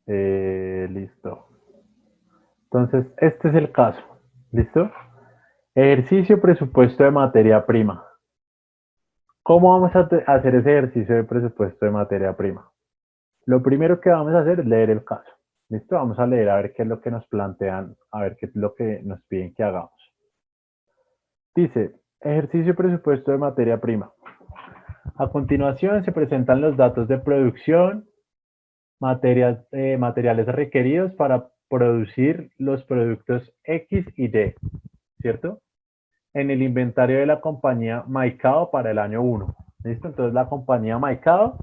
Listo. Entonces, este es el caso. ¿Listo? Ejercicio presupuesto de materia prima. ¿Cómo vamos a hacer ese ejercicio de presupuesto de materia prima? Lo primero que vamos a hacer es leer el caso. ¿Listo? Vamos a leer a ver qué es lo que nos plantean, a ver qué es lo que nos piden que hagamos. Dice, ejercicio presupuesto de materia prima. A continuación se presentan los datos de producción, materiales requeridos para producir los productos X y Y, ¿cierto? En el inventario de la compañía Maicao para el año 1. ¿Listo? Entonces la compañía Maicao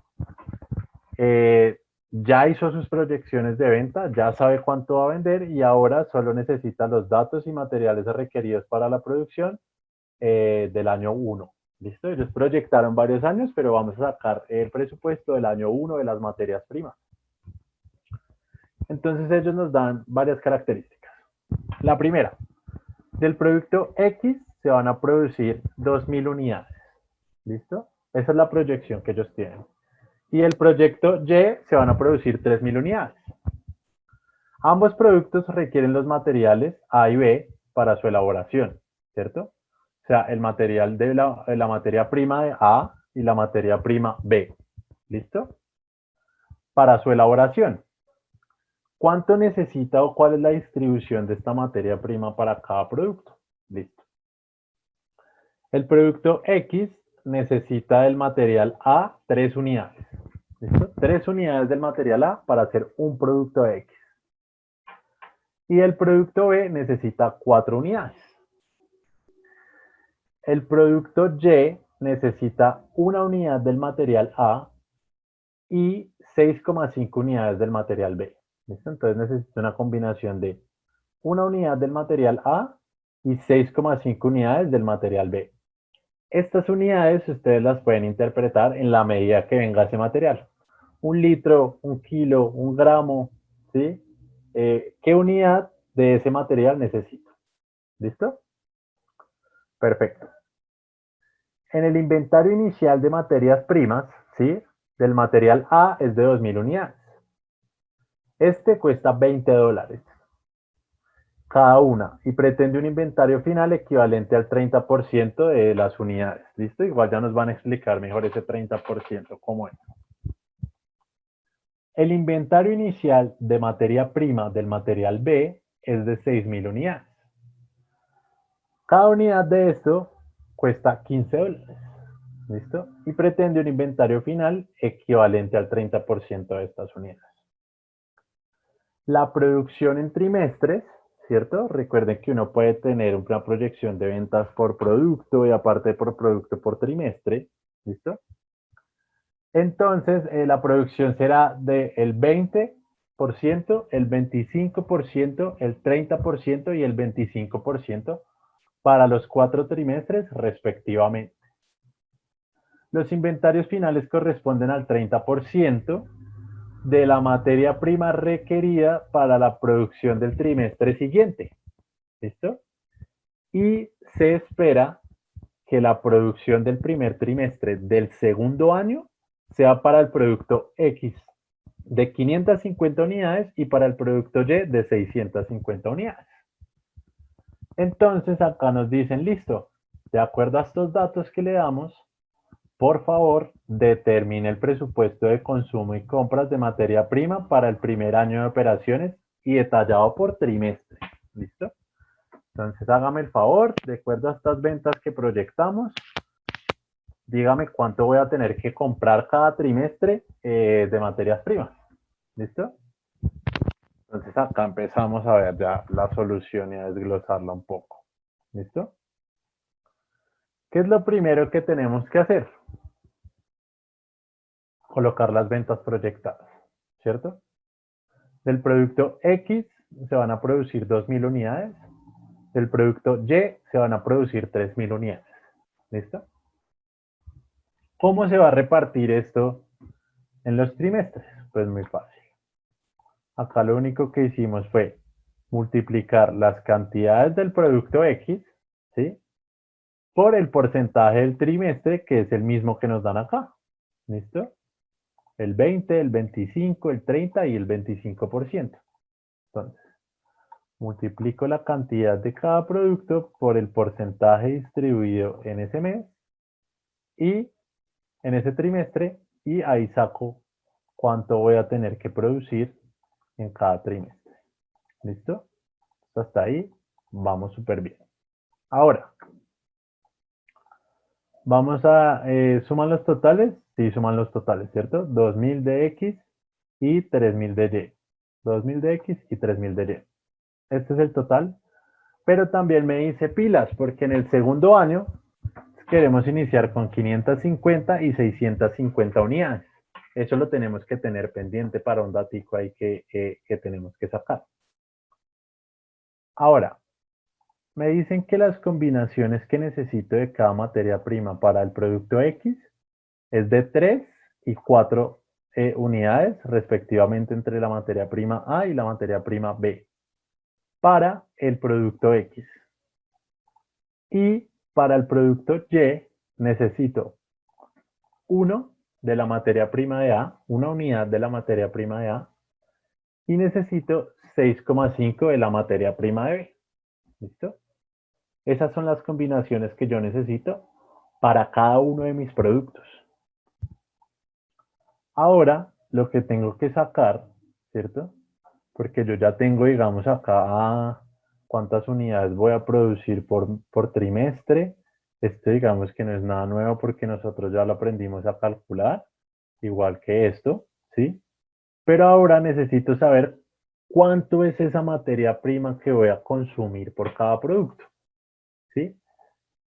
ya hizo sus proyecciones de venta, ya sabe cuánto va a vender y ahora solo necesita los datos y materiales requeridos para la producción del año 1. ¿Listo? Ellos proyectaron varios años, pero vamos a sacar el presupuesto del año 1 de las materias primas. Entonces ellos nos dan varias características. La primera, del producto X se van a producir 2.000 unidades. ¿Listo? Esa es la proyección que ellos tienen. Y el proyecto Y se van a producir 3.000 unidades. Ambos productos requieren los materiales A y B para su elaboración, ¿cierto? O sea, el material de la materia prima de A y la materia prima B. ¿Listo? Para su elaboración. ¿Cuánto necesita o cuál es la distribución de esta materia prima para cada producto? Listo. El producto X necesita del material A 3 unidades. ¿Listo? 3 unidades del material A para hacer un producto X. Y el producto B necesita 4 unidades. El producto Y necesita una unidad del material A y 6,5 unidades del material B. ¿Listo? Entonces necesita una combinación de una unidad del material A y 6,5 unidades del material B. Estas unidades ustedes las pueden interpretar en la medida que venga ese material. Un litro, un kilo, un gramo, ¿sí? ¿Qué unidad de ese material necesito? ¿Listo? Perfecto. En el inventario inicial de materias primas, ¿sí? Del material A es de 2.000 unidades. Este cuesta $20 cada una y pretende un inventario final equivalente al 30% de las unidades. ¿Listo? Igual ya nos van a explicar mejor ese 30% cómo es. El inventario inicial de materia prima del material B es de 6.000 unidades. Cada unidad de esto cuesta $15. ¿Listo? Y pretende un inventario final equivalente al 30% de estas unidades. La producción en trimestres, ¿cierto? Recuerden que uno puede tener una proyección de ventas por producto y aparte por producto por trimestre, ¿listo? Entonces, la producción será del 20%, el 25%, el 30% y el 25% para los 4 trimestres respectivamente. Los inventarios finales corresponden al 30% de la materia prima requerida para la producción del trimestre siguiente. ¿Listo? Y se espera que la producción del primer trimestre del segundo año sea para el producto X de 550 unidades y para el producto Y de 650 unidades. Entonces acá nos dicen, listo, de acuerdo a estos datos que le damos, por favor, determine el presupuesto de consumo y compras de materia prima para el primer año de operaciones y detallado por trimestre. ¿Listo? Entonces hágame el favor, de acuerdo a estas ventas que proyectamos, dígame cuánto voy a tener que comprar cada trimestre de materias primas. ¿Listo? Entonces acá empezamos a ver ya la solución y a desglosarla un poco. ¿Listo? ¿Qué es lo primero que tenemos que hacer? Colocar las ventas proyectadas, ¿cierto? Del producto X se van a producir 2.000 unidades, del producto Y se van a producir 3.000 unidades. ¿Listo? ¿Cómo se va a repartir esto en los trimestres? Pues muy fácil. Acá lo único que hicimos fue multiplicar las cantidades del producto X, ¿sí? Por el porcentaje del trimestre, que es el mismo que nos dan acá. ¿Listo? el 20, el 25, el 30 y el 25%. Entonces, multiplico la cantidad de cada producto por el porcentaje distribuido en ese mes y en ese trimestre, y ahí saco cuánto voy a tener que producir en cada trimestre. ¿Listo? Hasta ahí vamos súper bien. Ahora, vamos a ¿suman los totales? Sí, suman los totales, ¿cierto? 2000 de X y 3000 de Y. 2000 de X y 3000 de Y. Este es el total, pero también me dice pilas, porque en el segundo año queremos iniciar con 550 y 650 unidades. Eso lo tenemos que tener pendiente para un datico ahí que tenemos que sacar. Ahora, me dicen que las combinaciones que necesito de cada materia prima para el producto X es de 3 y 4 unidades respectivamente entre la materia prima A y la materia prima B para el producto X. Y para el producto Y necesito 1 de la materia prima de A, una unidad de la materia prima de A, y necesito 6,5 de la materia prima de B. ¿Listo? Esas son las combinaciones que yo necesito para cada uno de mis productos. Ahora, lo que tengo que sacar, ¿cierto? Porque yo ya tengo, digamos, acá cuántas unidades voy a producir por trimestre. Esto, digamos, que no es nada nuevo porque nosotros ya lo aprendimos a calcular, igual que esto, ¿sí? Pero ahora necesito saber cuánto es esa materia prima que voy a consumir por cada producto, ¿sí?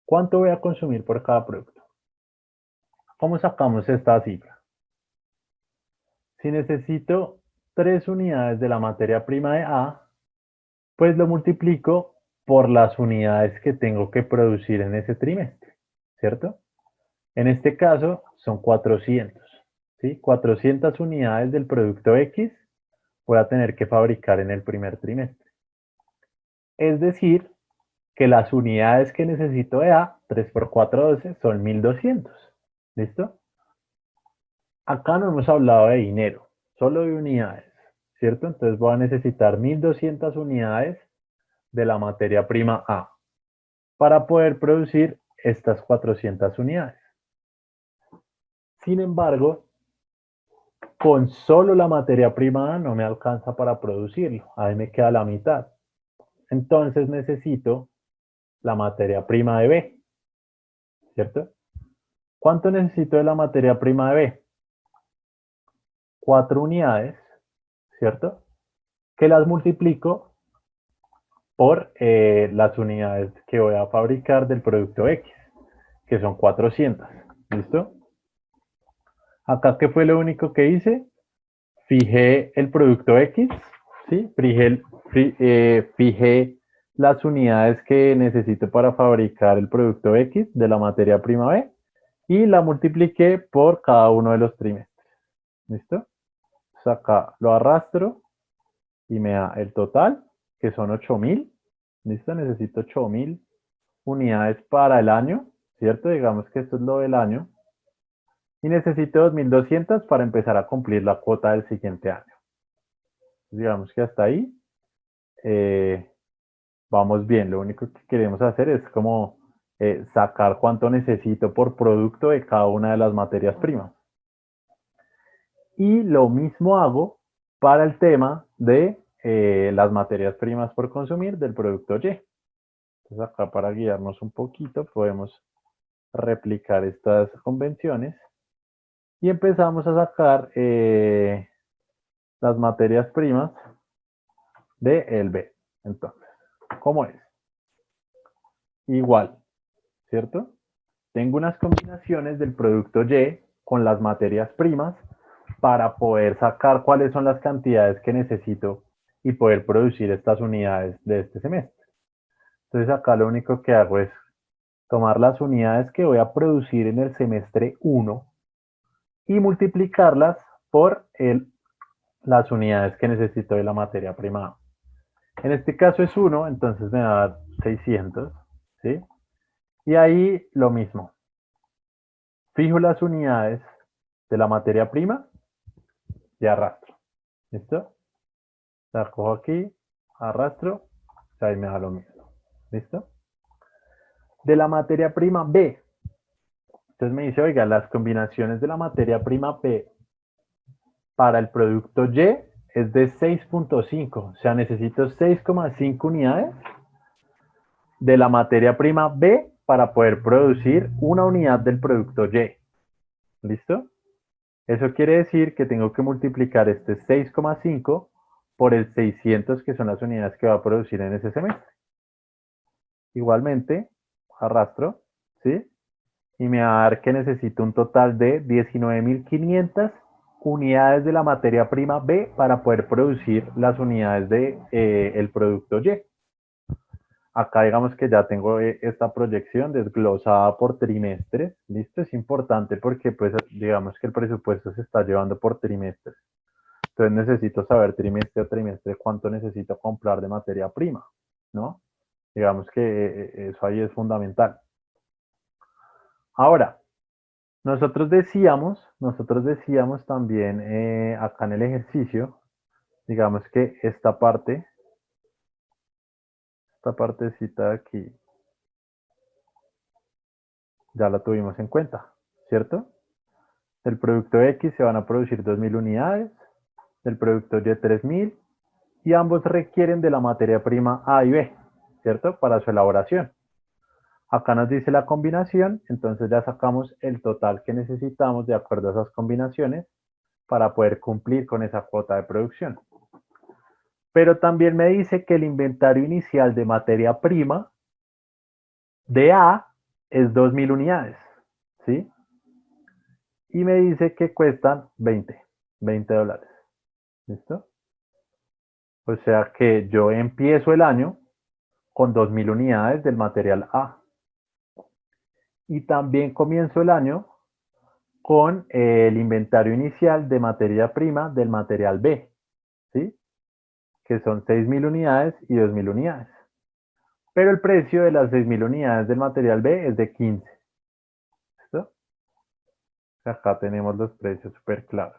¿Cuánto voy a consumir por cada producto? ¿Cómo sacamos esta cifra? Si necesito 3 unidades de la materia prima de A, pues lo multiplico por las unidades que tengo que producir en ese trimestre, ¿cierto? En este caso son 400, ¿sí? 400 unidades del producto X voy a tener que fabricar en el primer trimestre. Es decir, que las unidades que necesito de A, 3 por 4, 12, son 1200. ¿Listo? Acá no hemos hablado de dinero, solo de unidades, ¿cierto? Entonces voy a necesitar 1200 unidades de la materia prima A para poder producir estas 400 unidades. Sin embargo, con solo la materia prima A no me alcanza para producirlo, ahí me queda la mitad. Entonces necesito la materia prima de B, ¿cierto? ¿Cuánto necesito de la materia prima de B? 4 unidades, ¿cierto? Que las multiplico por las unidades que voy a fabricar del producto X, que son 400. ¿Listo? Acá, ¿qué fue lo único que hice? Fijé el producto X, ¿sí? Fijé las unidades que necesito para fabricar el producto X de la materia prima B y la multipliqué por cada uno de los trimestres. ¿Listo? Entonces acá lo arrastro y me da el total, que son 8000. ¿Listo? Necesito 8000 unidades para el año, ¿cierto? Digamos que esto es lo del año. Y necesito 2200 para empezar a cumplir la cuota del siguiente año. Digamos que hasta ahí vamos bien. Lo único que queremos hacer es como sacar cuánto necesito por producto de cada una de las materias primas. Y lo mismo hago para el tema de las materias primas por consumir del producto Y. Entonces acá para guiarnos un poquito podemos replicar estas convenciones y empezamos a sacar las materias primas de el B. Entonces, ¿cómo es? Igual, ¿cierto? Tengo unas combinaciones del producto Y con las materias primas para poder sacar cuáles son las cantidades que necesito y poder producir estas unidades de este semestre. Entonces acá lo único que hago es tomar las unidades que voy a producir en el semestre 1 y multiplicarlas por las unidades que necesito de la materia prima. En este caso es 1, entonces me va a dar 600, ¿sí? Y ahí lo mismo. Fijo las unidades de la materia prima y arrastro. ¿Listo? La cojo aquí, arrastro, ahí me da lo mismo. ¿Listo? De la materia prima B. Entonces me dice, oiga, las combinaciones de la materia prima B para el producto Y es de 6.5. O sea, necesito 6,5 unidades de la materia prima B para poder producir una unidad del producto Y. ¿Listo? Eso quiere decir que tengo que multiplicar este 6,5 por el 600, que son las unidades que va a producir en ese semestre. Igualmente, arrastro, ¿sí? Y me va a dar que necesito un total de 19.500 unidades de la materia prima B para poder producir las unidades de el producto Y. Acá digamos que ya tengo esta proyección desglosada por trimestres. ¿Listo? Es importante porque pues digamos que el presupuesto se está llevando por trimestres. Entonces necesito saber trimestre a trimestre cuánto necesito comprar de materia prima, ¿no? Digamos que eso ahí es fundamental. Ahora, nosotros decíamos también acá en el ejercicio, digamos que esta partecita de aquí, ya la tuvimos en cuenta, ¿cierto? Del producto X se van a producir 2.000 unidades, del producto Y 3.000, y ambos requieren de la materia prima A y B, ¿cierto? Para su elaboración. Acá nos dice la combinación, entonces ya sacamos el total que necesitamos de acuerdo a esas combinaciones para poder cumplir con esa cuota de producción. Pero también me dice que el inventario inicial de materia prima de A es 2.000 unidades, ¿sí? Y me dice que cuestan 20 dólares, ¿listo? O sea que yo empiezo el año con 2.000 unidades del material A. Y también comienzo el año con el inventario inicial de materia prima del material B, ¿sí? Que son 6.000 unidades y 2.000 unidades. Pero el precio de las 6.000 unidades del material B es de 15. ¿Listo? Acá tenemos los precios súper claros.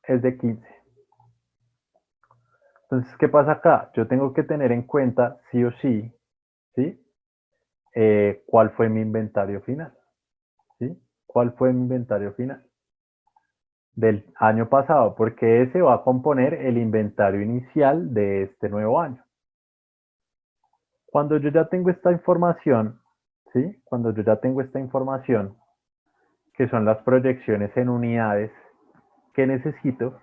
Es de 15. Entonces, ¿qué pasa acá? Yo tengo que tener en cuenta, sí o sí, ¿sí? ¿Cuál fue mi inventario final? ¿Sí? ¿Cuál fue mi inventario final? Del año pasado, porque ese va a componer el inventario inicial de este nuevo año. Cuando yo ya tengo esta información, ¿sí? Cuando yo ya tengo esta información, que son las proyecciones en unidades que necesito,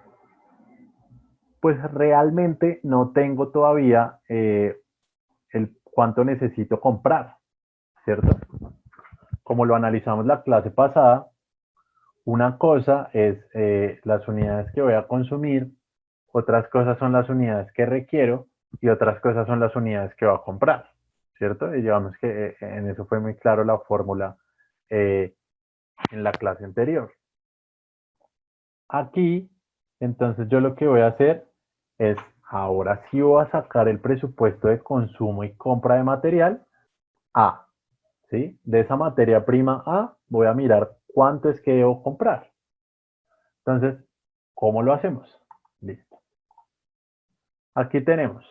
pues realmente no tengo todavía el cuánto necesito comprar, ¿cierto? Como lo analizamos la clase pasada, una cosa es las unidades que voy a consumir, otras cosas son las unidades que requiero y otras cosas son las unidades que voy a comprar, ¿cierto? Y digamos que en eso fue muy claro la fórmula en la clase anterior. Aquí, entonces yo lo que voy a hacer es, ahora sí voy a sacar el presupuesto de consumo y compra de material A, ¿sí? De esa materia prima A voy a mirar cuánto es que debo comprar. Entonces, ¿cómo lo hacemos? Listo. Aquí tenemos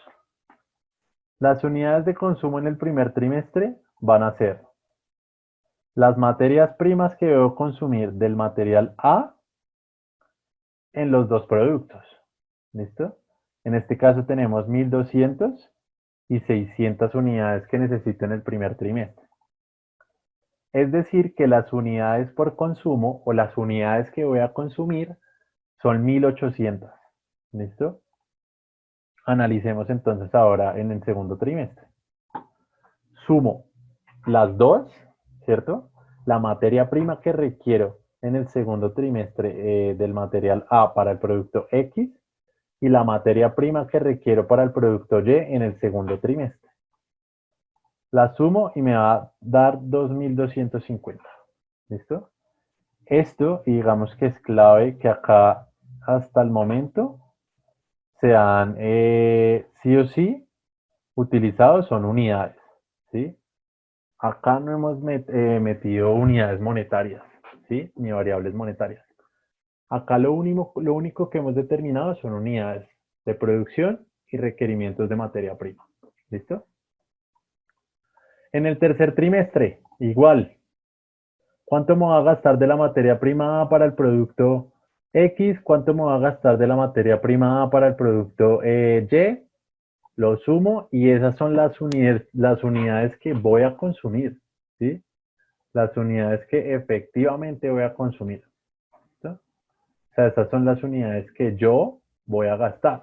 las unidades de consumo en el primer trimestre van a ser las materias primas que debo consumir del material A en los dos productos. ¿Listo? En este caso tenemos 1.200 y 600 unidades que necesito en el primer trimestre. Es decir, que las unidades por consumo o las unidades que voy a consumir son 1.800. ¿Listo? Analicemos entonces ahora en el segundo trimestre. Sumo las dos, ¿cierto? La materia prima que requiero en el segundo trimestre del material A para el producto X y la materia prima que requiero para el producto Y en el segundo trimestre. La sumo y me va a dar 2.250. ¿Listo? Esto, y digamos que es clave que acá hasta el momento se han sí o sí utilizado son unidades. ¿Sí? Acá no hemos metido unidades monetarias, ¿sí? Ni variables monetarias. Acá lo único que hemos determinado son unidades de producción y requerimientos de materia prima. ¿Listo? En el tercer trimestre, igual. ¿Cuánto me va a gastar de la materia prima A para el producto X? ¿Cuánto me va a gastar de la materia prima A para el producto Y? Lo sumo y esas son las unidades que voy a consumir, ¿sí? Las unidades que efectivamente voy a consumir. ¿Listo? O sea, estas son las unidades que yo voy a gastar,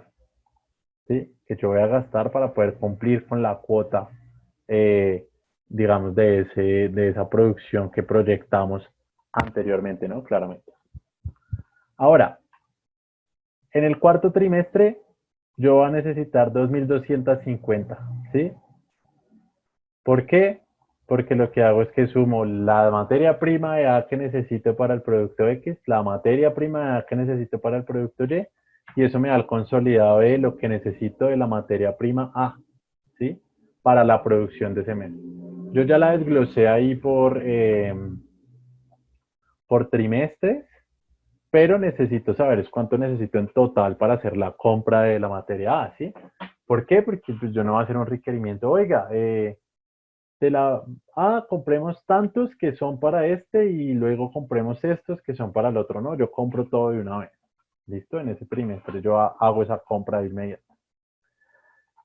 ¿sí? Que yo voy a gastar para poder cumplir con la cuota, eh, digamos, de esa producción que proyectamos anteriormente, ¿no? Claramente. Ahora, en el cuarto trimestre, yo voy a necesitar 2.250, ¿sí? ¿Por qué? Porque lo que hago es que sumo la materia prima de A que necesito para el producto X, la materia prima de A que necesito para el producto y eso me da el consolidado de lo que necesito de la materia prima A, ¿sí? Para la producción de ese mes. Yo ya la desglosé ahí por trimestres, pero necesito saber es cuánto necesito en total para hacer la compra de la materia A, ¿sí? ¿Por qué? Porque pues, yo no voy a hacer un requerimiento, oiga, compremos tantos que son para este y luego compremos estos que son para el otro, ¿no? Yo compro todo de una vez. ¿Listo? En ese trimestre yo hago esa compra de inmediato.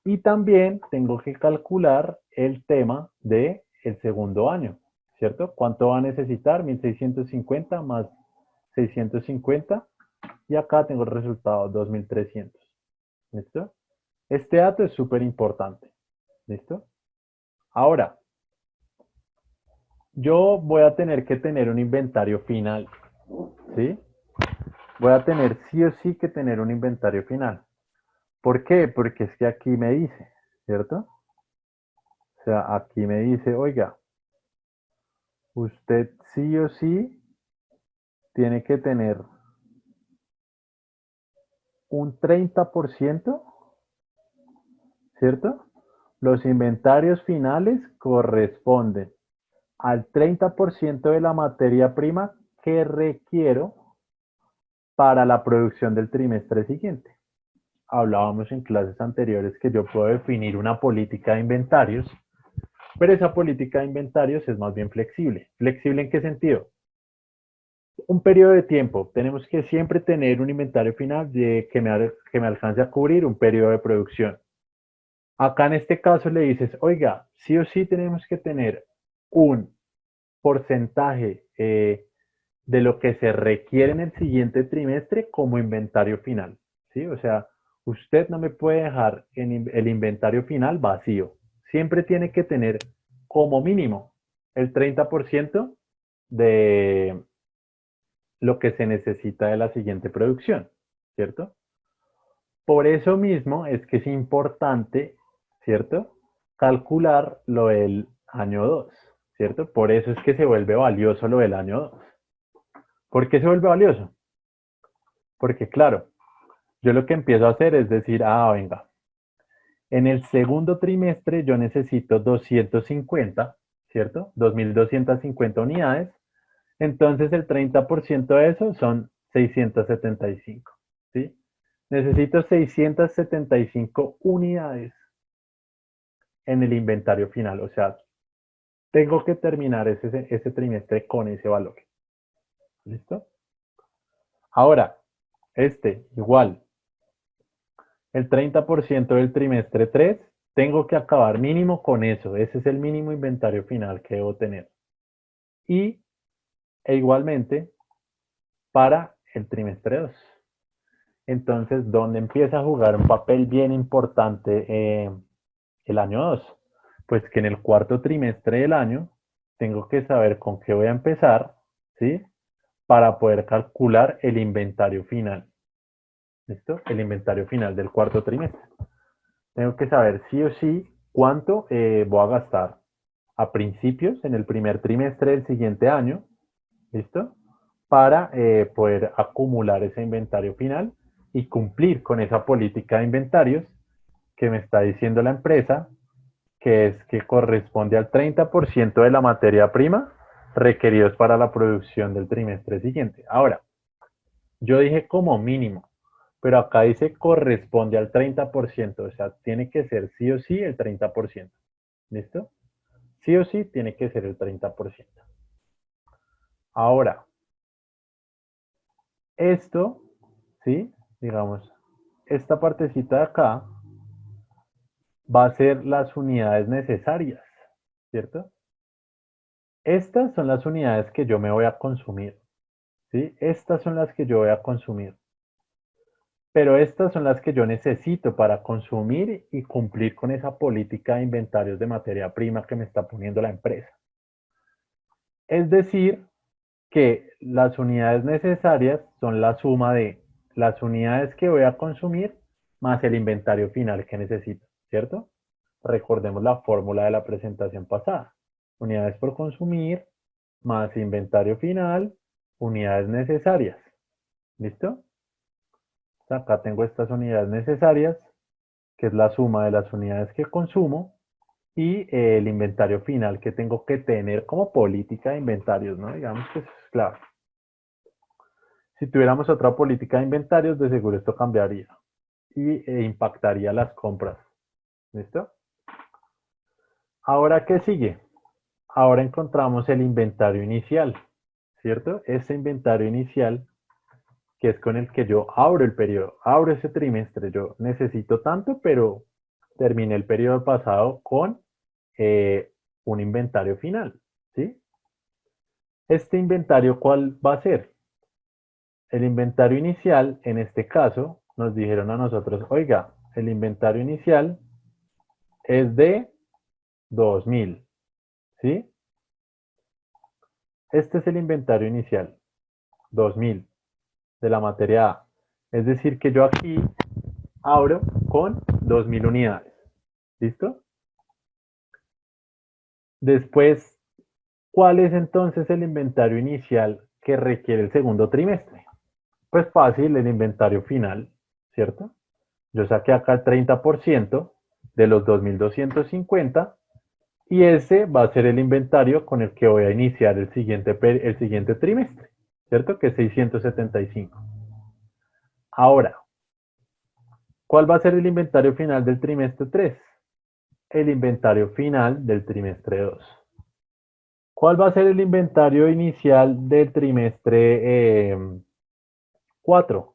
Y también tengo que calcular el tema del segundo año, ¿cierto? ¿Cuánto va a necesitar? 1.650 más 650 y acá tengo el resultado 2.300. ¿Listo? Este dato es súper importante. ¿Listo? Ahora, yo voy a tener que tener un inventario final, ¿sí? Voy a tener sí o sí que tener un inventario final. ¿Por qué? Porque es que aquí me dice, ¿cierto? O sea, aquí me dice, oiga, usted sí o sí tiene que tener un 30%, ¿cierto? Los inventarios finales corresponden al 30% de la materia prima que requiero para la producción del trimestre siguiente. Hablábamos en clases anteriores que yo puedo definir una política de inventarios, pero esa política de inventarios es más bien flexible. ¿Flexible en qué sentido? Un periodo de tiempo. Tenemos que siempre tener un inventario final que me alcance a cubrir un periodo de producción. Acá en este caso le dices, oiga, sí o sí tenemos que tener un porcentaje de lo que se requiere en el siguiente trimestre como inventario final, ¿sí? O sea, usted no me puede dejar el inventario final vacío. Siempre tiene que tener como mínimo el 30% de lo que se necesita de la siguiente producción, ¿cierto? Por eso mismo es que es importante, ¿cierto? Calcular lo del año 2, ¿cierto? Por eso es que se vuelve valioso lo del año 2. ¿Por qué se vuelve valioso? Porque claro, yo lo que empiezo a hacer es decir, venga, en el segundo trimestre yo necesito 250, ¿cierto? 2.250 unidades. Entonces el 30% de eso son 675, ¿sí? Necesito 675 unidades en el inventario final. O sea, tengo que terminar ese trimestre con ese valor. ¿Listo? Ahora, igual, el 30% del trimestre 3, tengo que acabar mínimo con eso. Ese es el mínimo inventario final que debo tener. Igualmente para el trimestre 2. Entonces, ¿dónde empieza a jugar un papel bien importante el año 2? Pues que en el cuarto trimestre del año tengo que saber con qué voy a empezar, ¿sí? Para poder calcular el inventario final. ¿Listo? El inventario final del cuarto trimestre. Tengo que saber sí o sí cuánto voy a gastar a principios, en el primer trimestre del siguiente año, ¿listo? Para poder acumular ese inventario final y cumplir con esa política de inventarios que me está diciendo la empresa, que es que corresponde al 30% de la materia prima requeridos para la producción del trimestre siguiente. Ahora, Yo dije como mínimo, pero acá dice corresponde al 30%, o sea, tiene que ser sí o sí el 30%. ¿Listo? Sí o sí tiene que ser el 30%. Ahora, esto, ¿sí? Digamos, esta partecita de acá va a ser las unidades necesarias, ¿cierto? Estas son las unidades que yo me voy a consumir, ¿sí? Estas son las que yo voy a consumir. Pero estas son las que yo necesito para consumir y cumplir con esa política de inventarios de materia prima que me está poniendo la empresa. Es decir, que las unidades necesarias son la suma de las unidades que voy a consumir más el inventario final que necesito, ¿cierto? Recordemos la fórmula de la presentación pasada. Unidades por consumir más inventario final, unidades necesarias. ¿Listo? Acá tengo estas unidades necesarias, que es la suma de las unidades que consumo, y el inventario final que tengo que tener como política de inventarios, ¿no? Digamos que eso es clave. Si tuviéramos otra política de inventarios, de seguro esto cambiaría y impactaría las compras. ¿Listo? Ahora, ¿qué sigue? Ahora encontramos el inventario inicial, ¿cierto? Ese inventario inicial que es con el que yo abro el periodo, abro ese trimestre. Yo necesito tanto, pero terminé el periodo pasado con eh, un inventario final, ¿sí? Este inventario, ¿cuál va a ser? El inventario inicial, en este caso, nos dijeron a nosotros, oiga, el inventario inicial es de 2000, ¿sí? Este es el inventario inicial, 2000, de la materia A. Es decir, que yo aquí abro con 2000 unidades. ¿Listo? Después, ¿cuál es entonces el inventario inicial que requiere el segundo trimestre? Pues fácil, el inventario final, ¿cierto? Yo saqué acá el 30% de los 2250 y ese va a ser el inventario con el que voy a iniciar el siguiente trimestre, ¿cierto? Que es 675. Ahora, ¿cuál va a ser el inventario final del trimestre 3? El inventario final del trimestre 2. ¿Cuál va a ser el inventario inicial del trimestre 4?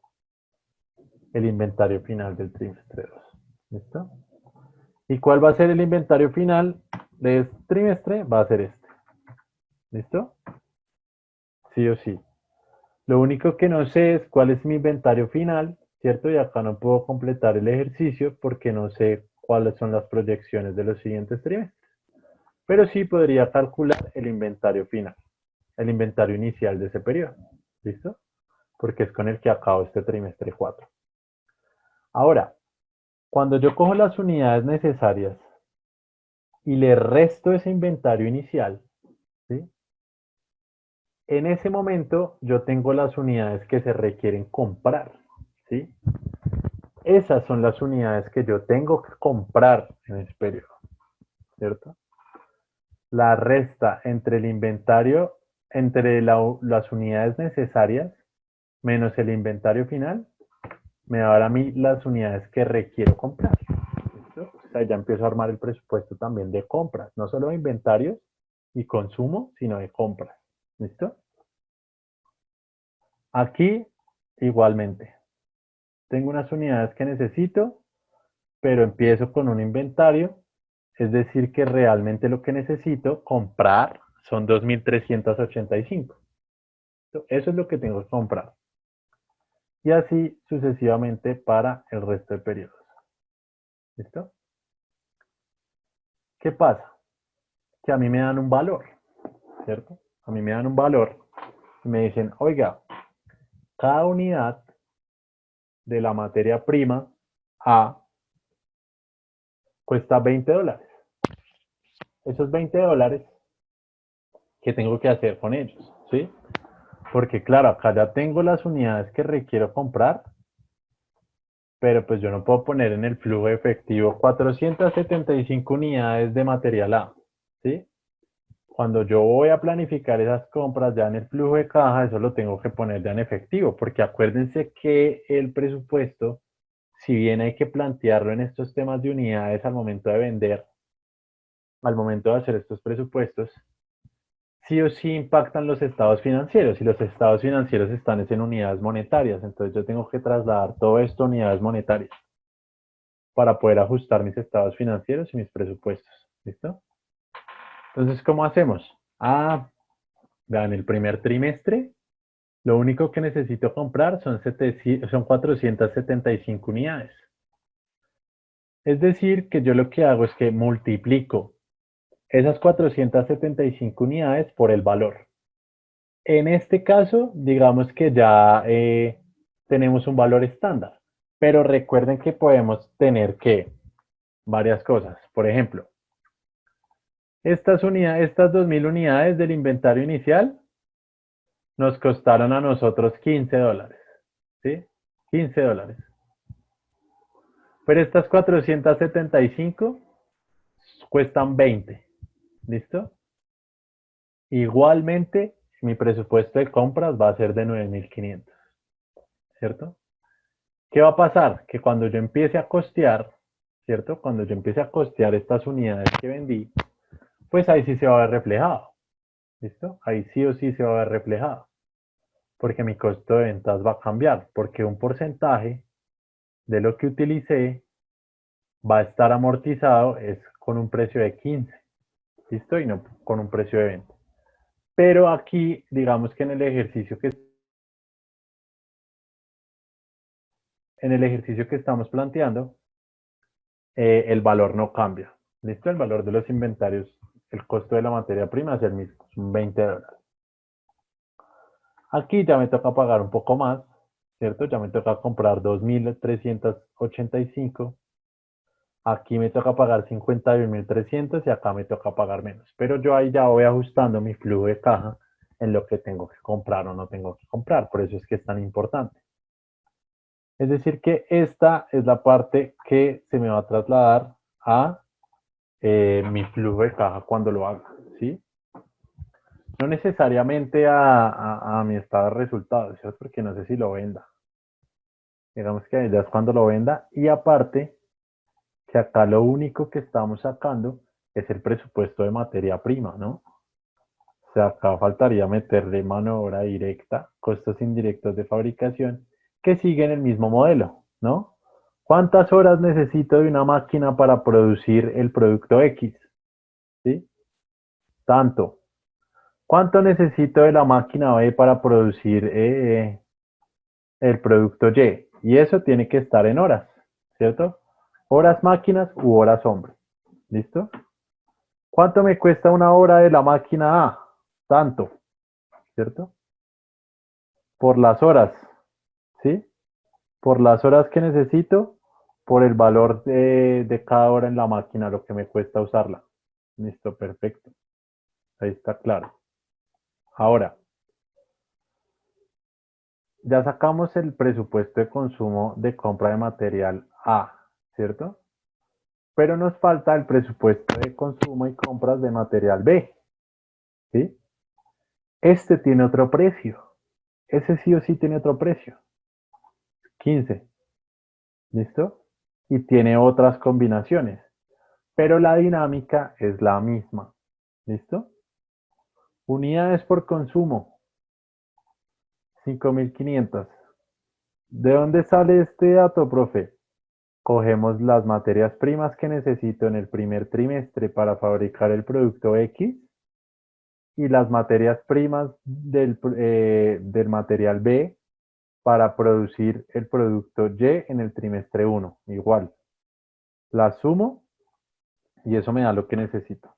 El inventario final del trimestre 2. ¿Listo? ¿Y cuál va a ser el inventario final de este trimestre? Va a ser este. ¿Listo? Sí o sí. Lo único que no sé es cuál es mi inventario final, ¿cierto? Y acá no puedo completar el ejercicio porque no sé cuáles son las proyecciones de los siguientes trimestres. Pero sí podría calcular el inventario final, el inventario inicial de ese periodo. ¿Listo? Porque es con el que acabo este trimestre 4. Ahora, cuando yo cojo las unidades necesarias y le resto ese inventario inicial, ¿sí? En ese momento yo tengo las unidades que se requieren comprar, ¿sí? Esas son las unidades que yo tengo que comprar en ese periodo, ¿cierto? La resta entre el inventario, entre las unidades necesarias menos el inventario final, me va a dar a mí las unidades que requiero comprar. ¿Listo? O sea, ya empiezo a armar el presupuesto también de compras, no solo de inventarios y consumo, sino de compras. ¿Listo? Aquí, igualmente, tengo unas unidades que necesito, pero empiezo con un inventario, es decir, que realmente lo que necesito comprar son 2385. Eso es lo que tengo que comprar. Y así sucesivamente para el resto de periodos. ¿Listo? ¿Qué pasa? Que a mí me dan un valor, ¿cierto? A mí me dan un valor y me dicen, oiga, cada unidad de la materia prima A cuesta $20. Esos $20, ¿qué tengo que hacer con ellos? ¿Sí? Porque claro, acá ya tengo las unidades que requiero comprar, pero pues yo no puedo poner en el flujo efectivo 475 unidades de material A, ¿sí? Cuando yo voy a planificar esas compras ya en el flujo de caja, eso lo tengo que poner ya en efectivo, porque acuérdense que el presupuesto, si bien hay que plantearlo en estos temas de unidades al momento de vender, al momento de hacer estos presupuestos, sí o sí impactan los estados financieros y los estados financieros están en unidades monetarias. Entonces yo tengo que trasladar todo esto a unidades monetarias para poder ajustar mis estados financieros y mis presupuestos. ¿Listo? Entonces, ¿cómo hacemos? Vean, el primer trimestre, lo único que necesito comprar son 475 unidades. Es decir, que yo lo que hago es que multiplico esas 475 unidades por el valor. En este caso, digamos que ya tenemos un valor estándar, pero recuerden que podemos tener varias cosas. Por ejemplo, estas 2000 unidades del inventario inicial nos costaron a nosotros $15, ¿sí? $15. Pero estas 475 cuestan 20, ¿listo? Igualmente, mi presupuesto de compras va a ser de 9500, ¿cierto? ¿Qué va a pasar? Que cuando yo empiece a costear, ¿cierto? Cuando yo empiece a costear estas unidades que vendí, pues ahí sí se va a ver reflejado, ¿listo? Ahí sí o sí se va a ver reflejado, porque mi costo de ventas va a cambiar, porque un porcentaje de lo que utilicé va a estar amortizado es con un precio de 15, ¿listo? Y no con un precio de venta. Pero aquí, digamos que en el ejercicio que estamos planteando, el valor no cambia. ¿Listo? El valor de los inventarios, el costo de la materia prima es el mismo, son $20. Aquí ya me toca pagar un poco más, ¿cierto? Ya me toca comprar 2385. Aquí me toca pagar 51.300 y acá me toca pagar menos. Pero yo ahí ya voy ajustando mi flujo de caja en lo que tengo que comprar o no tengo que comprar. Por eso es que es tan importante. Es decir, que esta es la parte que se me va a trasladar a mi flujo de caja cuando lo haga, ¿sí? No necesariamente a mi estado de resultados, ¿cierto? Porque no sé si lo venda. Digamos que ya es cuando lo venda. Y aparte, que acá lo único que estamos sacando es el presupuesto de materia prima, ¿no? O sea, acá faltaría meterle mano de obra directa, costos indirectos de fabricación, que siguen el mismo modelo, ¿no? ¿Cuántas horas necesito de una máquina para producir el producto X? ¿Sí? Tanto. ¿Cuánto necesito de la máquina B para producir el producto Y? Y eso tiene que estar en horas, ¿cierto? Horas máquinas u horas hombre. ¿Listo? ¿Cuánto me cuesta una hora de la máquina A? Tanto, ¿cierto? Por las horas, ¿sí? Por las horas que necesito, por el valor de cada hora en la máquina, lo que me cuesta usarla. Listo, perfecto. Ahí está claro. Ahora, ya sacamos el presupuesto de consumo de compra de material A, ¿cierto? Pero nos falta el presupuesto de consumo y compras de material B, ¿sí? Este tiene otro precio. Ese sí o sí tiene otro precio. 15, ¿listo? Y tiene otras combinaciones. Pero la dinámica es la misma. ¿Listo? Unidades por consumo, 5.500. ¿De dónde sale este dato, profe? Cogemos las materias primas que necesito en el primer trimestre para fabricar el producto X y las materias primas del material B para producir el producto Y en el trimestre 1. Igual, las sumo y eso me da lo que necesito.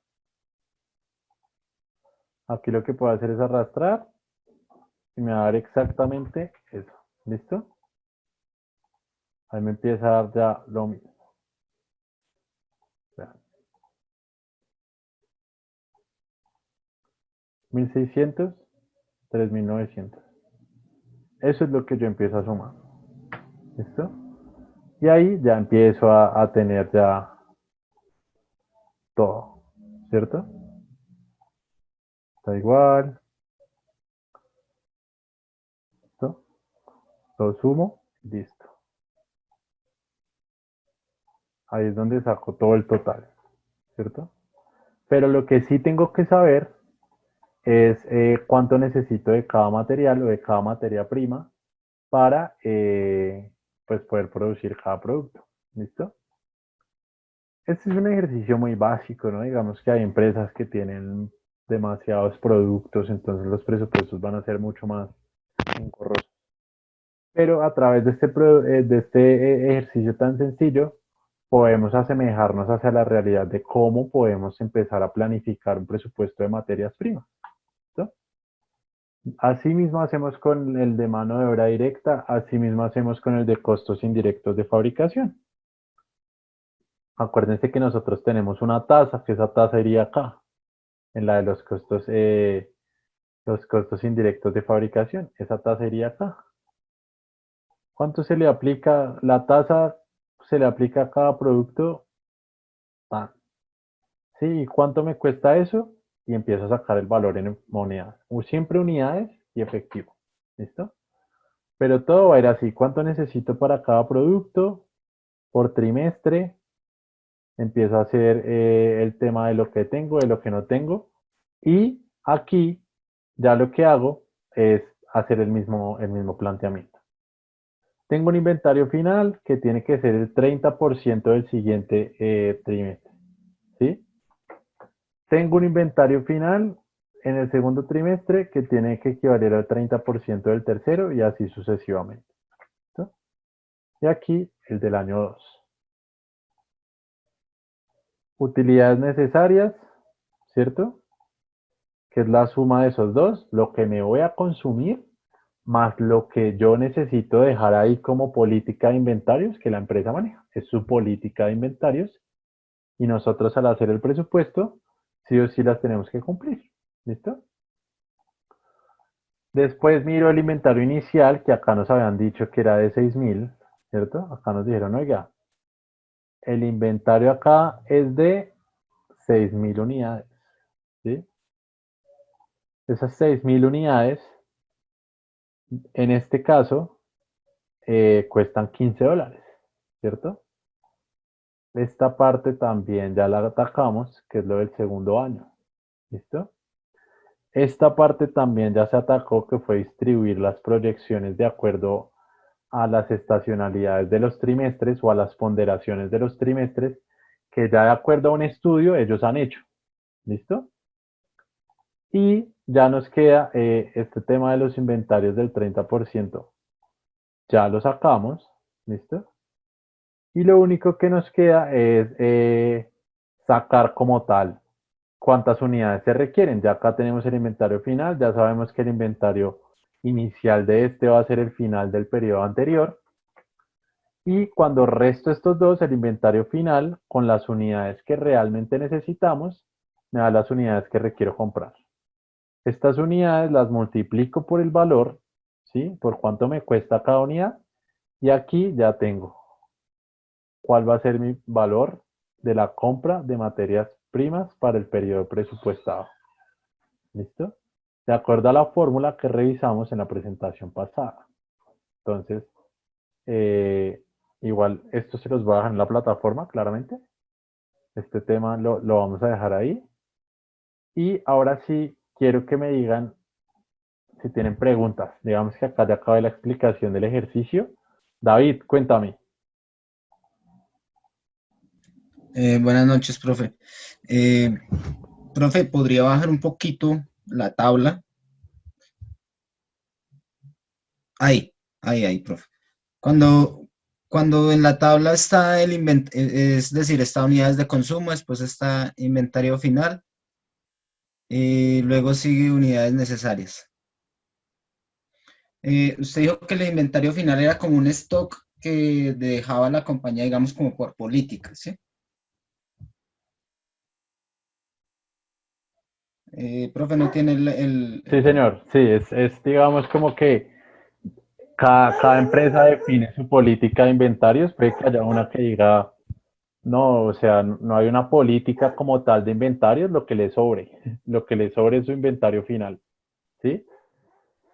Aquí lo que puedo hacer es arrastrar y me va a dar exactamente eso. ¿Listo? Ahí me empieza a dar ya lo mismo. Vean. 1600, 3900. Eso es lo que yo empiezo a sumar. ¿Listo? Y ahí ya empiezo a tener ya todo. ¿Cierto? está igual. ¿Listo? Lo sumo, listo. Ahí es donde saco todo el total, ¿cierto? Pero lo que sí tengo que saber es cuánto necesito de cada material o de cada materia prima para pues poder producir cada producto. ¿Listo? Este es un ejercicio muy básico, ¿no? Digamos que hay empresas que tienen demasiados productos, entonces los presupuestos van a ser mucho más engorrosos. Pero a través de este ejercicio tan sencillo, podemos asemejarnos hacia la realidad de cómo podemos empezar a planificar un presupuesto de materias primas. ¿Listo? Asimismo hacemos con el de mano de obra directa, asimismo hacemos con el de costos indirectos de fabricación. Acuérdense que nosotros tenemos una tasa, que esa tasa iría acá, en la de los costos indirectos de fabricación. Esa tasa iría acá. ¿Cuánto se le aplica? La tasa se le aplica a cada producto. Ah, sí, ¿y cuánto me cuesta eso? Y empiezo a sacar el valor en monedas. Siempre unidades y efectivo. ¿Listo? Pero todo va a ir así. ¿Cuánto necesito para cada producto? Por trimestre. Empiezo a hacer el tema de lo que tengo, de lo que no tengo. Y aquí ya lo que hago es hacer el mismo planteamiento. Tengo un inventario final que tiene que ser el 30% del siguiente trimestre. ¿Sí? Tengo un inventario final en el segundo trimestre que tiene que equivaler al 30% del tercero y así sucesivamente. ¿Listo? Y aquí el del año 2. Utilidades necesarias, ¿cierto? Que es la suma de esos dos, lo que me voy a consumir más lo que yo necesito dejar ahí como política de inventarios que la empresa maneja. Es su política de inventarios y nosotros al hacer el presupuesto, sí o sí las tenemos que cumplir. ¿Listo? Después miro el inventario inicial, que acá nos habían dicho que era de 6.000, ¿cierto? Acá nos dijeron, oiga, el inventario acá es de 6.000 unidades, ¿sí? Esas 6.000 unidades, en este caso, cuestan $15, ¿cierto? Esta parte también ya la atacamos, que es lo del segundo año, ¿listo? Esta parte también ya se atacó, que fue distribuir las proyecciones de acuerdo a las estacionalidades de los trimestres o a las ponderaciones de los trimestres, que ya de acuerdo a un estudio ellos han hecho, ¿listo? Y ya nos queda este tema de los inventarios del 30%, ya lo sacamos, ¿listo? Y lo único que nos queda es sacar como tal cuántas unidades se requieren. Ya acá tenemos el inventario final, ya sabemos que el inventario inicial de este va a ser el final del periodo anterior. Y cuando resto estos dos, el inventario final con las unidades que realmente necesitamos, me da las unidades que requiero comprar. Estas unidades las multiplico por el valor, ¿sí? Por cuánto me cuesta cada unidad. Y aquí ya tengo cuál va a ser mi valor de la compra de materias primas para el periodo presupuestado. ¿Listo? De acuerdo a la fórmula que revisamos en la presentación pasada. Entonces, igual esto se los voy a dejar en la plataforma, claramente. Este tema lo vamos a dejar ahí. Y ahora sí, quiero que me digan si tienen preguntas. Digamos que acá ya acabé la explicación del ejercicio. David, cuéntame. Buenas noches, profe. Eh, Profe, ¿podría bajar un poquito la tabla? Ahí, profe. Cuando, cuando en la tabla está el inventario, es decir, está unidades de consumo, después está inventario final, y luego sigue unidades necesarias. Usted dijo que el inventario final era como un stock que dejaba la compañía, digamos, como por política, ¿sí? Profe, no tiene Sí, señor. Sí, es digamos como que cada empresa define su política de inventarios. Puede que haya una que diga No, o sea, no hay una política como tal de inventarios, lo que le sobre. Lo que le sobre es su inventario final, ¿sí?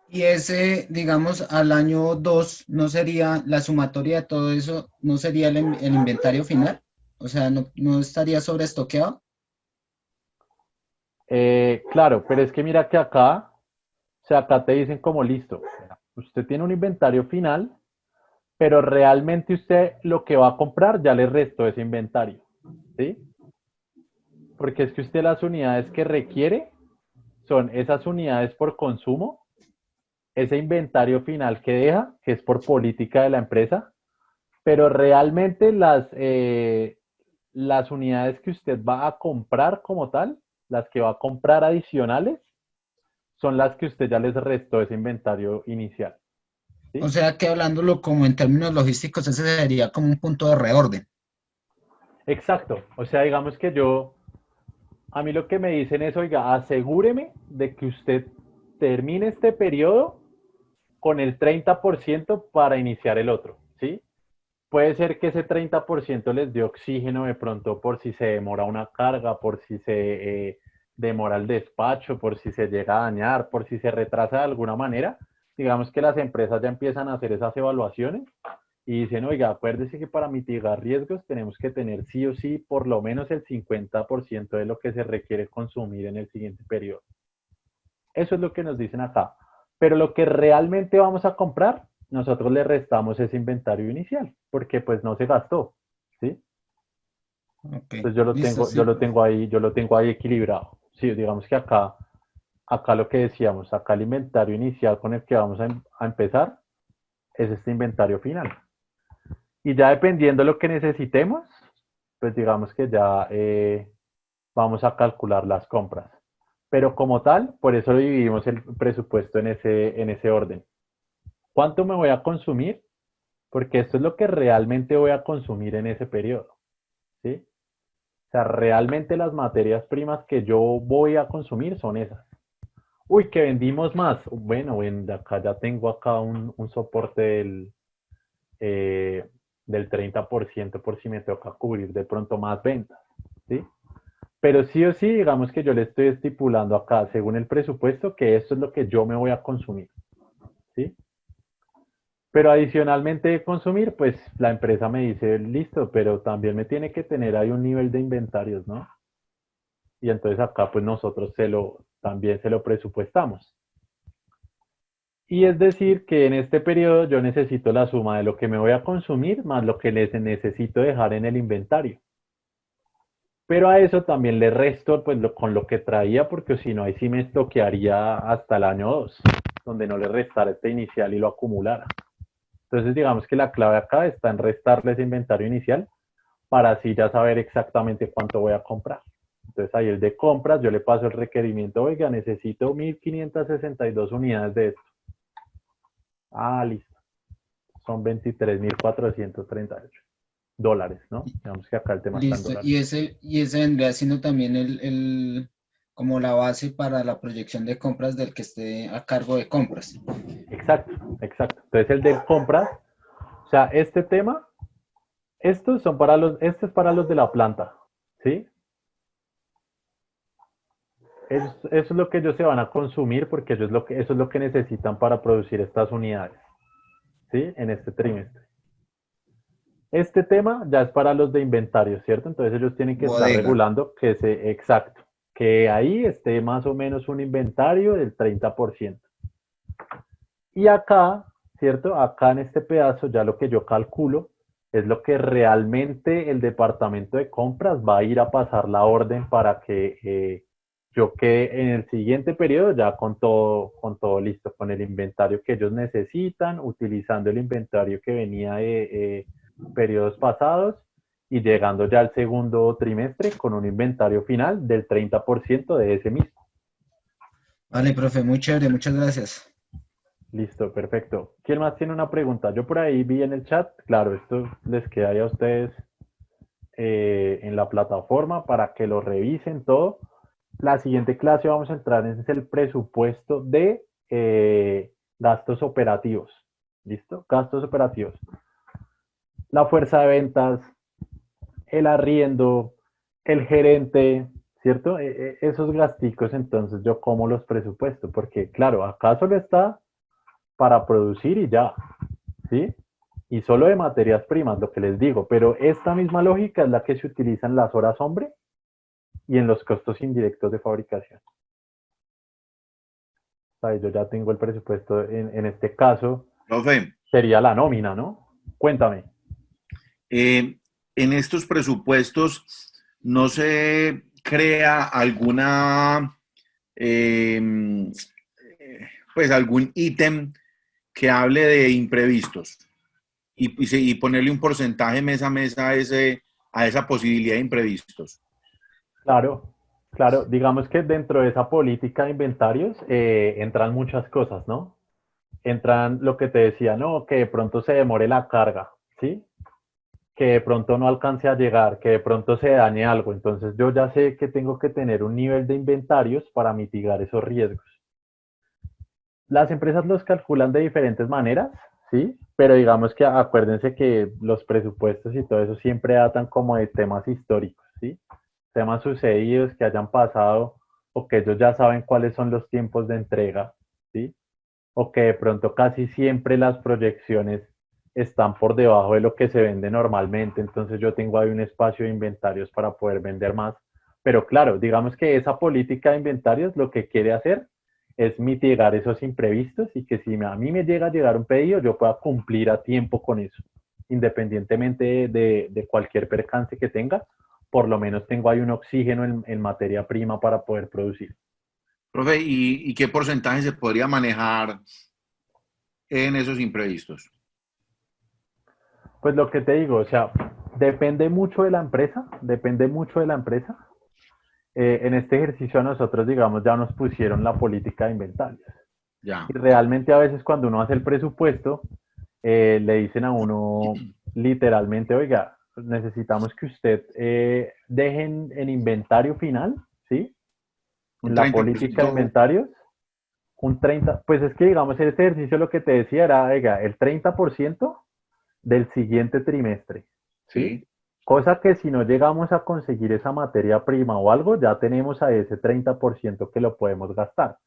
Y ese, digamos, al año 2 ¿no sería la sumatoria de todo eso, no sería el inventario final? O sea, ¿no estaría sobreestoqueado? Claro, pero es que mira que acá, o sea, acá te dicen como listo, usted tiene un inventario final, pero realmente usted lo que va a comprar ya le restó ese inventario, ¿sí? Porque es que usted las unidades que requiere son esas unidades por consumo, ese inventario final que deja, que es por política de la empresa, pero realmente las unidades que usted va a comprar como tal, las que va a comprar adicionales, son las que usted ya les restó ese inventario inicial, O ¿sí? sea que hablándolo como en términos logísticos, ese sería como un punto de reorden. Exacto. O sea, digamos que a mí lo que me dicen es, oiga, asegúreme de que usted termine este periodo con el 30% para iniciar el otro, ¿sí? Puede ser que ese 30% les dé oxígeno de pronto por si se demora una carga, por si se demora el despacho, por si se llega a dañar, por si se retrasa de alguna manera. Digamos que las empresas ya empiezan a hacer esas evaluaciones y dicen, oiga, acuérdese que para mitigar riesgos tenemos que tener sí o sí por lo menos el 50% de lo que se requiere consumir en el siguiente periodo. Eso es lo que nos dicen acá. Pero lo que realmente vamos a comprar, nosotros le restamos ese inventario inicial, porque pues no se gastó, ¿sí? Ok, Entonces listo, sí, profe. yo lo tengo ahí equilibrado. Sí, digamos que acá lo que decíamos, acá el inventario inicial con el que vamos a empezar es este inventario final. Y ya dependiendo de lo que necesitemos, pues digamos que ya vamos a calcular las compras. Pero como tal, por eso dividimos el presupuesto en ese orden. ¿Cuánto me voy a consumir? Porque esto es lo que realmente voy a consumir en ese periodo, ¿sí? O sea, realmente las materias primas que yo voy a consumir son esas. Uy, que vendimos más. Bueno, de acá ya tengo acá un soporte eh, del 30% por si me toca cubrir de pronto más ventas, ¿sí? Pero sí o sí, digamos que yo le estoy estipulando acá, según el presupuesto, que esto es lo que yo me voy a consumir, ¿sí? Pero adicionalmente de consumir, pues la empresa me dice, listo, pero también me tiene que tener ahí un nivel de inventarios, ¿no? Y entonces acá pues nosotros también se lo presupuestamos. Y es decir que en este periodo yo necesito la suma de lo que me voy a consumir más lo que les necesito dejar en el inventario. Pero a eso también le resto pues con lo que traía, porque si no, ahí sí me estoquearía hasta el año 2 donde no le restara este inicial y lo acumulara. Entonces digamos que la clave acá está en restarle ese inventario inicial para así ya saber exactamente cuánto voy a comprar. Entonces ahí el de compras, yo le paso el requerimiento, oiga, necesito 1562 unidades de esto. Ah, listo. Son 23.438 dólares, ¿no? Digamos que acá el tema está en Listo. dólares. Y ese vendría siendo también como la base para la proyección de compras del que esté a cargo de compras. Exacto, exacto. Entonces el de compras, o sea, este tema, este es para los de la planta, ¿sí? Eso es lo que ellos se van a consumir porque eso es lo que necesitan para producir estas unidades, ¿sí? En este trimestre. Este tema ya es para los de inventario, ¿cierto? Entonces ellos tienen que estar Bodega. regulando exacto, que ahí esté más o menos un inventario del 30%. Y acá, ¿cierto? Acá en este pedazo ya lo que yo calculo es lo que realmente el departamento de compras va a ir a pasar la orden para que yo quede en el siguiente periodo ya con todo listo, con el inventario que ellos necesitan, utilizando el inventario que venía de periodos pasados y llegando ya al segundo trimestre con un inventario final del 30% de ese mismo. Vale, profe, muy chévere, muchas gracias. Listo, perfecto. ¿Quién más tiene una pregunta? Yo por ahí vi en el chat, claro, esto les queda ahí a ustedes en la plataforma para que lo revisen todo. La siguiente clase vamos a entrar en el presupuesto de gastos operativos. ¿Listo? Gastos operativos. La fuerza de ventas, el arriendo, el gerente, ¿cierto? Esos gasticos, entonces yo como los presupuesto, porque claro, acá solo está para producir y ya, ¿sí? Y solo de materias primas, lo que les digo, pero esta misma lógica es la que se utiliza en las horas hombre y en los costos indirectos de fabricación. ¿Sabes? Yo ya tengo el presupuesto, en este caso Profe, sería la nómina, ¿no? Cuéntame. en estos presupuestos no se crea alguna, pues algún ítem que hable de imprevistos y ponerle un porcentaje mes a mes a esa posibilidad de imprevistos. Claro, claro, digamos que dentro de esa política de inventarios entran muchas cosas, ¿no? Entran lo que te decía, ¿no? Que de pronto se demore la carga, ¿sí? Que de pronto no alcance a llegar, que de pronto se dañe algo. Entonces yo ya sé que tengo que tener un nivel de inventarios para mitigar esos riesgos. Las empresas los calculan de diferentes maneras, ¿sí? Pero digamos que acuérdense que los presupuestos y todo eso siempre datan como de temas históricos, ¿sí? Temas sucedidos que hayan pasado o que ellos ya saben cuáles son los tiempos de entrega, ¿sí? O que de pronto casi siempre las proyecciones están por debajo de lo que se vende normalmente, entonces yo tengo ahí un espacio de inventarios para poder vender más. Pero claro, digamos que esa política de inventarios lo que quiere hacer es mitigar esos imprevistos y que si a mí me llega a llegar un pedido, yo pueda cumplir a tiempo con eso, independientemente de cualquier percance que tenga, por lo menos tengo ahí un oxígeno en materia prima para poder producir. Profe, ¿y qué porcentaje se podría manejar en esos imprevistos? Pues lo que te digo, o sea, depende mucho de la empresa, depende mucho de la empresa. En este ejercicio a nosotros, digamos, ya nos pusieron la política de inventarios. Ya. Y realmente a veces cuando uno hace el presupuesto, le dicen a uno literalmente, oiga, necesitamos que usted deje en inventario final, ¿sí? Un En la política de 30%. inventarios, un 30, pues es que digamos, en este ejercicio lo que te decía era, oiga, el 30% del siguiente trimestre, ¿sí? Sí. Cosa que si no llegamos a conseguir esa materia prima o algo, ya tenemos a ese 30% que lo podemos gastar.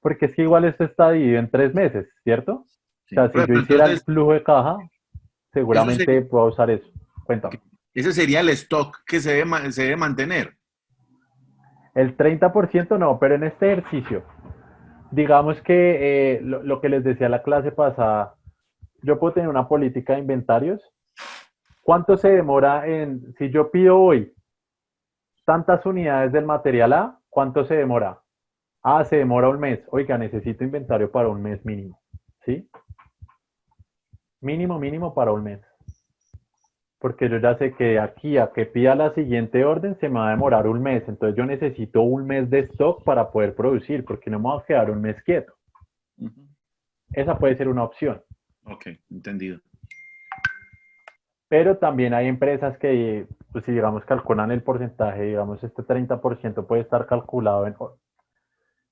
Porque es que igual esto está dividido en 3 meses, ¿cierto? O Sí. sea, si yo Pero hiciera el entonces, flujo de caja, eso seguramente sería, puedo usar eso. Cuéntame. ese sería el stock que se debe mantener. El 30% no, pero en este ejercicio, digamos que lo que les decía la clase pasada, yo puedo tener una política de inventarios. ¿Cuánto se demora si yo pido hoy tantas unidades del material A, cuánto se demora? Ah, se demora un mes. Oiga, necesito inventario para un mes mínimo. ¿Sí? Mínimo, mínimo para un mes. Porque yo ya sé que de aquí a que pida la siguiente orden se me va a demorar un mes. Entonces yo necesito un mes de stock para poder producir, porque no me voy a quedar un mes quieto. Ujú. Esa puede ser una opción. Ok, entendido. Pero también hay empresas que, pues si digamos calculan el porcentaje, digamos este 30% puede estar calculado en,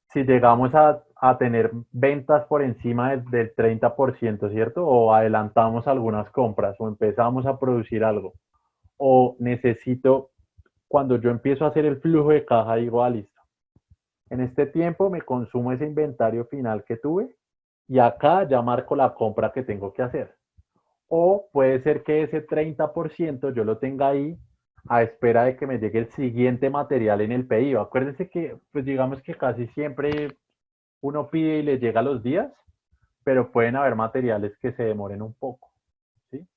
si llegamos a tener ventas por encima del 30%, ¿cierto? O adelantamos algunas compras o empezamos a producir algo. O necesito, cuando yo empiezo a hacer el flujo de caja, digo, ah, listo. En este tiempo me consumo ese inventario final que tuve y acá ya marco la compra que tengo que hacer. O puede ser que ese 30% yo lo tenga ahí a espera de que me llegue el siguiente material en el pedido. Acuérdense que, pues digamos que casi siempre uno pide y le llega a los días, pero pueden haber materiales que se demoren un poco, ¿sí?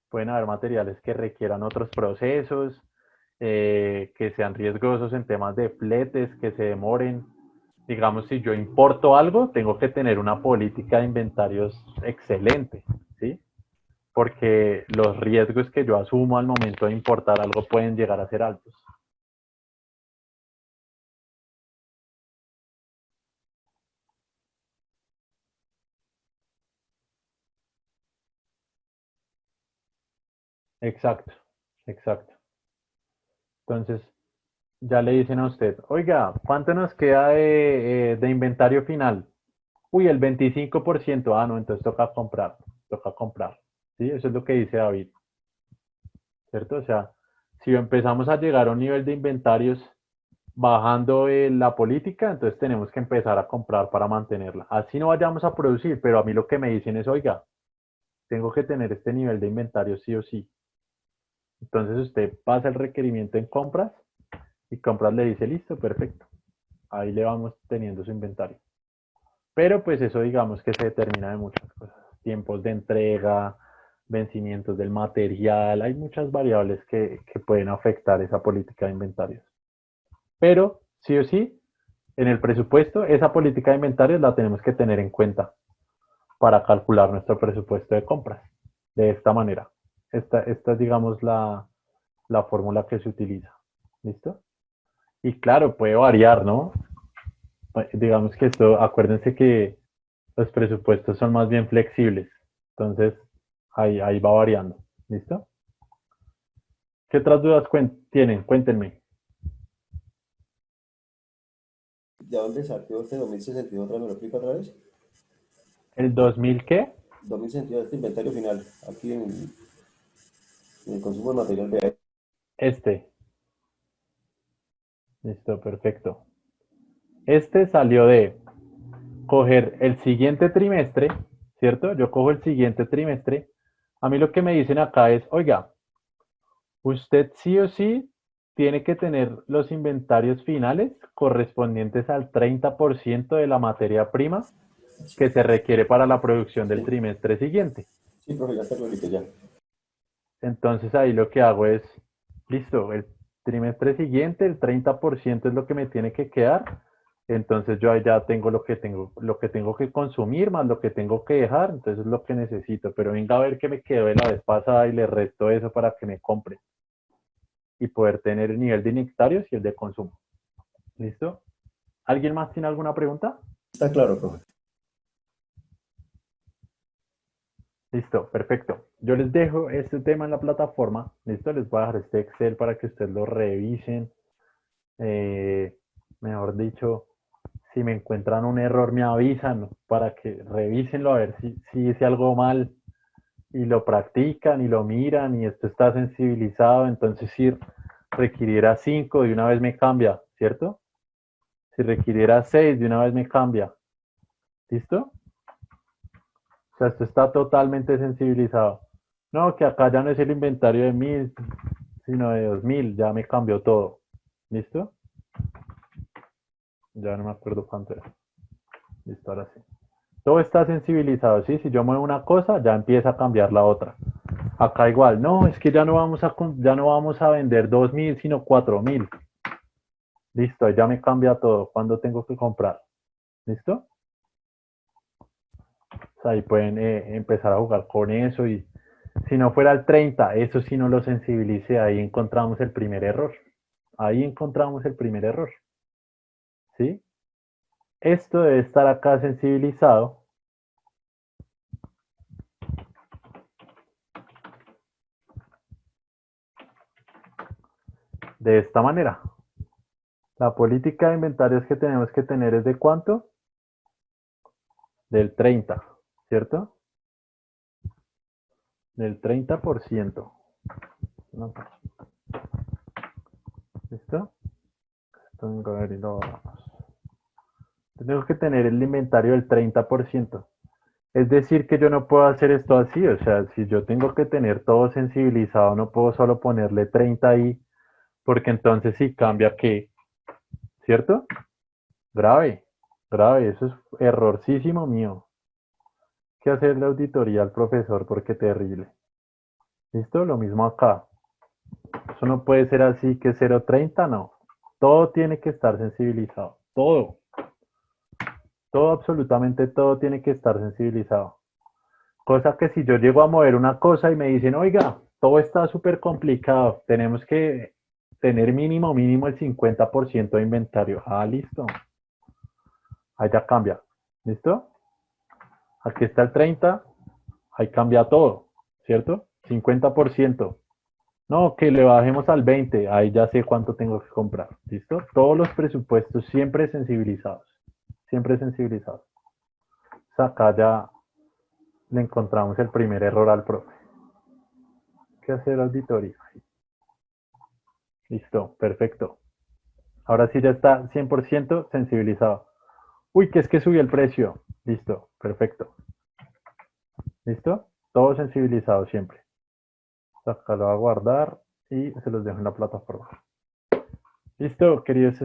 Pueden haber materiales que requieran otros procesos, que sean riesgosos en temas de fletes, que se demoren. Digamos, si yo importo algo, tengo que tener una política de inventarios excelente, ¿sí? Porque los riesgos que yo asumo al momento de importar algo pueden llegar a ser altos. Exacto, exacto. Entonces, ya le dicen a usted, oiga, ¿cuánto nos queda de inventario final? Uy, el 25%. Ah, no, entonces toca comprar, toca comprar. ¿Sí? Eso es lo que dice David, ¿cierto? O sea, si empezamos a llegar a un nivel de inventarios bajando la política, entonces tenemos que empezar a comprar para mantenerla. Así no vayamos a producir, pero a mí lo que me dicen es, oiga, tengo que tener este nivel de inventario sí o sí. Entonces usted pasa el requerimiento en compras y compras le dice, listo, perfecto. Ahí le vamos teniendo su inventario. Pero pues eso digamos que se determina de muchas cosas. Tiempos de entrega, vencimientos del material, hay muchas variables que pueden afectar esa política de inventarios. Pero sí o sí, en el presupuesto, esa política de inventarios la tenemos que tener en cuenta para calcular nuestro presupuesto de compras. De esta manera. Esta es, digamos, la fórmula que se utiliza. ¿Listo? Y claro, puede variar, ¿no? Digamos que esto, acuérdense que los presupuestos son más bien flexibles. Entonces, ahí va variando. ¿Listo? ¿Qué otras dudas tienen? Cuéntenme. ¿De dónde salió este 2062? ¿Otra me lo explico otra vez? ¿El 2000 qué? 2062, este inventario final, aquí en el consumo de material de Este. Listo, perfecto. Este salió de coger el siguiente trimestre, ¿cierto? Yo cojo el siguiente trimestre. A mí lo que me dicen acá es, oiga, usted sí o sí tiene que tener los inventarios finales correspondientes al 30% de la materia prima que se requiere para la producción del Sí, trimestre siguiente. sí, profe, ya está clarito ya. Entonces ahí lo que hago es, listo, el trimestre siguiente, el 30% es lo que me tiene que quedar. Entonces yo ahí ya tengo lo que tengo que consumir más lo que tengo que dejar, entonces es lo que necesito. Pero venga a ver qué me quedó de la vez pasada y le resto eso para que me compre y poder tener el nivel de nectarios y el de consumo. ¿Listo? ¿Alguien más tiene alguna pregunta? Está claro, profe. Listo, perfecto. Yo les dejo este tema en la plataforma. Listo, les voy a dejar este Excel para que ustedes lo revisen. Eh, Mejor dicho, si me encuentran un error, me avisan para que revísenlo a ver si hice algo mal y lo practican y lo miran y esto está sensibilizado. Entonces, si requiriera 5, de una vez me cambia, ¿cierto? Si requiriera 6, de una vez me cambia. ¿Listo? O sea, esto está totalmente sensibilizado. No, que acá ya no es el inventario de 1000, sino de 2000, ya me cambió todo. ¿Listo? Ya no me acuerdo cuánto era. Listo, ahora sí. Todo está sensibilizado, ¿sí? Si yo muevo una cosa, ya empieza a cambiar la otra. Acá igual, no, es que ya no vamos a vender 2000, sino 4000. Listo, ya me cambia todo. ¿Cuándo tengo que comprar? ¿Listo? O sea, ahí pueden empezar a jugar con eso y si no fuera el 30, eso sí no lo sensibilice, ahí encontramos el primer error. Ahí encontramos el primer error. ¿Sí? Esto debe estar acá sensibilizado. De esta manera. La política de inventarios que tenemos que tener es de ¿cuánto? Del 30, ¿cierto? Del 30%. No, ¿listo? Tengo que tener el inventario del 30%. Es decir, que yo no puedo hacer esto así. O sea, si yo tengo que tener todo sensibilizado, no puedo solo ponerle 30 ahí, porque entonces sí cambia que, ¿cierto? Grave, grave. Eso es errorcísimo mío. Que hacerle auditoría al profesor porque terrible. ¿Listo? Lo mismo acá. Eso no puede ser así que 0,30, no. Todo tiene que estar sensibilizado. Todo. Todo, absolutamente todo tiene que estar sensibilizado. Cosa que si yo llego a mover una cosa y me dicen, oiga, todo está súper complicado, tenemos que tener mínimo el 50% de inventario. Ah, listo. Ahí ya cambia. ¿Listo? Aquí está el 30, ahí cambia todo, ¿cierto? 50%. No, que le bajemos al 20, ahí ya sé cuánto tengo que comprar. ¿Listo? Todos los presupuestos siempre sensibilizados. Siempre sensibilizados. O sea, acá ya le encontramos el primer error al profe. ¿Qué hacer auditoría? Listo, perfecto. Ahora sí ya está 100% sensibilizado. Uy, que es que subió el precio. Listo, perfecto. ¿Listo? Todo sensibilizado siempre. Acá lo voy a guardar y se los dejo en la plataforma. Listo, queridos